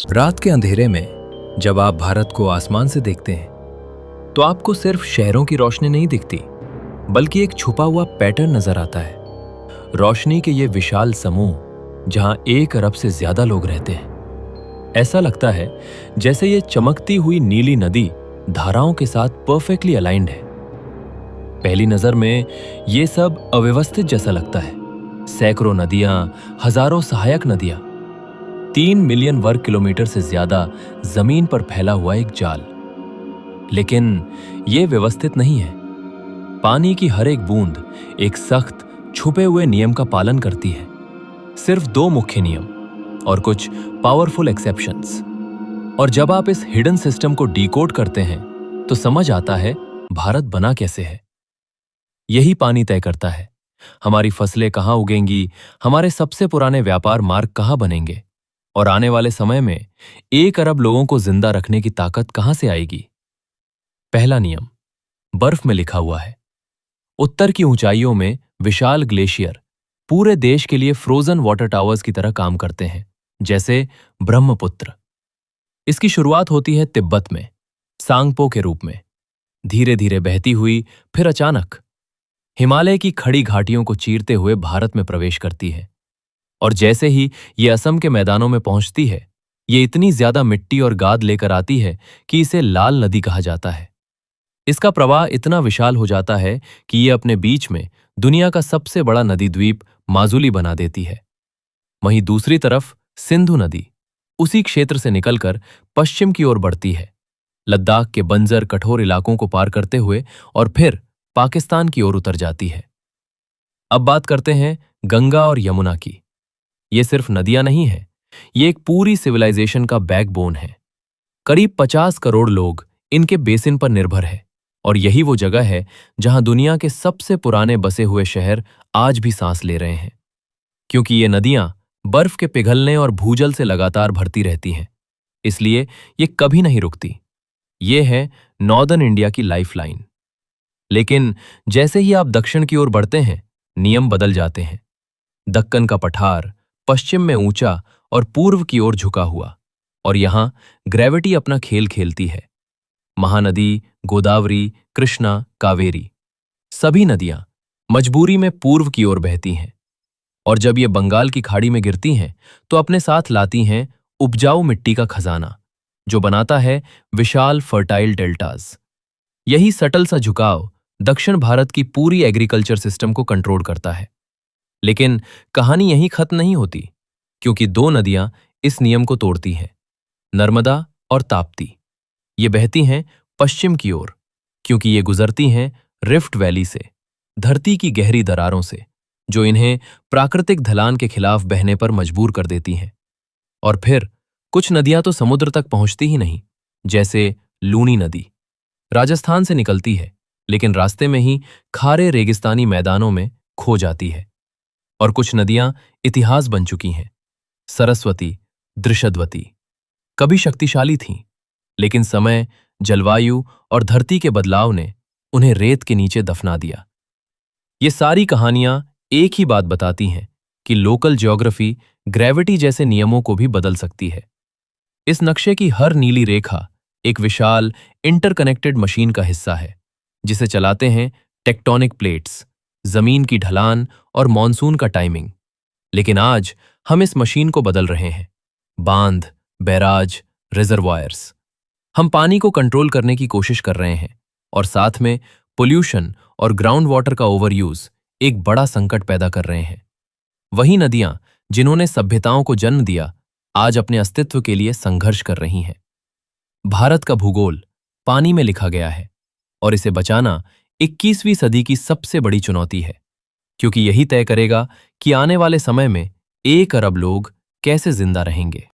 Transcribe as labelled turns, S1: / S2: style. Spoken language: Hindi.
S1: रात के अंधेरे में जब आप भारत को आसमान से देखते हैं तो आपको सिर्फ शहरों की रोशनी नहीं दिखती, बल्कि एक छुपा हुआ पैटर्न नजर आता है। रोशनी के ये विशाल समूह जहां 1 अरब से ज्यादा लोग रहते हैं। ऐसा लगता है जैसे ये चमकती हुई नीली नदी धाराओं के साथ परफेक्टली अलाइंड है। पहली नजर में ये सब अव्यवस्थित जैसा लगता है। सैकड़ों नदियां, हजारों सहायक नदियां, 3 मिलियन वर्ग किलोमीटर से ज्यादा जमीन पर फैला हुआ एक जाल। लेकिन यह व्यवस्थित नहीं है। पानी की हर एक बूंद एक सख्त छुपे हुए नियम का पालन करती है। सिर्फ 2 मुख्य नियम और कुछ पावरफुल एक्सेप्शंस। और जब आप इस हिडन सिस्टम को डिकोड करते हैं तो समझ आता है भारत बना कैसे है। यही पानी तय करता है हमारी फसलें कहां उगेंगी, हमारे सबसे पुराने व्यापार मार्ग कहां बनेंगे और आने वाले समय में 1 अरब लोगों को जिंदा रखने की ताकत कहां से आएगी। पहला नियम बर्फ में लिखा हुआ है। उत्तर की ऊंचाइयों में विशाल ग्लेशियर पूरे देश के लिए फ्रोजन वाटर टावर्स की तरह काम करते हैं, जैसे ब्रह्मपुत्र। इसकी शुरुआत होती है तिब्बत में, सांगपो के रूप में, धीरे धीरे बहती हुई फिर अचानक हिमालय की खड़ी घाटियों को चीरते हुए भारत में प्रवेश करती है। और जैसे ही ये असम के मैदानों में पहुंचती है, ये इतनी ज्यादा मिट्टी और गाद लेकर आती है कि इसे लाल नदी कहा जाता है। इसका प्रवाह इतना विशाल हो जाता है कि ये अपने बीच में दुनिया का सबसे बड़ा नदी द्वीप माजुली बना देती है। वहीं दूसरी तरफ सिंधु नदी उसी क्षेत्र से निकलकर पश्चिम की ओर बढ़ती है, लद्दाख के बंजर कठोर इलाकों को पार करते हुए, और फिर पाकिस्तान की ओर उतर जाती है। अब बात करते हैं गंगा और यमुना की। ये सिर्फ नदियां नहीं है, ये एक पूरी सिविलाइजेशन का बैकबोन है। करीब 50 करोड़ लोग इनके बेसिन पर निर्भर है, और यही वो जगह है जहां दुनिया के सबसे पुराने बसे हुए शहर आज भी सांस ले रहे हैं। क्योंकि ये नदियां बर्फ के पिघलने और भूजल से लगातार भरती रहती हैं, इसलिए ये कभी नहीं रुकती। ये है नॉर्दर्न इंडिया की लाइफलाइन। लेकिन जैसे ही आप दक्षिण की ओर बढ़ते हैं, नियम बदल जाते हैं। दक्कन का पठार पश्चिम में ऊंचा और पूर्व की ओर झुका हुआ, और यहां ग्रेविटी अपना खेल खेलती है। महानदी, गोदावरी, कृष्णा, कावेरी, सभी नदियां मजबूरी में पूर्व की ओर बहती हैं। और जब ये बंगाल की खाड़ी में गिरती हैं तो अपने साथ लाती हैं उपजाऊ मिट्टी का खजाना, जो बनाता है विशाल फर्टाइल डेल्टास। यही सटल सा झुकाव दक्षिण भारत की पूरी एग्रीकल्चर सिस्टम को कंट्रोल करता है। लेकिन कहानी यहीं खत्म नहीं होती, क्योंकि 2 नदियां इस नियम को तोड़ती हैं, नर्मदा और ताप्ती। ये बहती हैं पश्चिम की ओर, क्योंकि ये गुजरती हैं रिफ्ट वैली से, धरती की गहरी दरारों से, जो इन्हें प्राकृतिक ढलान के खिलाफ बहने पर मजबूर कर देती हैं। और फिर कुछ नदियां तो समुद्र तक पहुंचती ही नहीं, जैसे लूनी नदी राजस्थान से निकलती है, लेकिन रास्ते में ही खारे रेगिस्तानी मैदानों में खो जाती है। और कुछ नदियां इतिहास बन चुकी हैं, सरस्वती, दृशद्वती, कभी शक्तिशाली थीं, लेकिन समय, जलवायु और धरती के बदलाव ने उन्हें रेत के नीचे दफना दिया। ये सारी कहानियां एक ही बात बताती हैं कि लोकल ज्योग्राफी ग्रेविटी जैसे नियमों को भी बदल सकती है। इस नक्शे की हर नीली रेखा एक विशाल इंटरकनेक्टेड मशीन का हिस्सा है, जिसे चलाते हैं टेक्टोनिक प्लेट्स, जमीन की ढलान और मॉनसून का टाइमिंग। लेकिन आज हम इस मशीन को बदल रहे हैं। बांध, बैराज, रिजर्वायर्स। हम पानी को कंट्रोल करने की कोशिश कर रहे हैं, और साथ में पोल्यूशन और ग्राउंड वाटर का ओवरयूज एक बड़ा संकट पैदा कर रहे हैं। वही नदियां जिन्होंने सभ्यताओं को जन्म दिया, आज अपने अस्तित्व के लिए संघर्ष कर रही हैं। भारत का भूगोल पानी में लिखा गया है, और इसे बचाना 21वीं सदी की सबसे बड़ी चुनौती है, क्योंकि यही तय करेगा कि आने वाले समय में 1 अरब लोग कैसे जिंदा रहेंगे।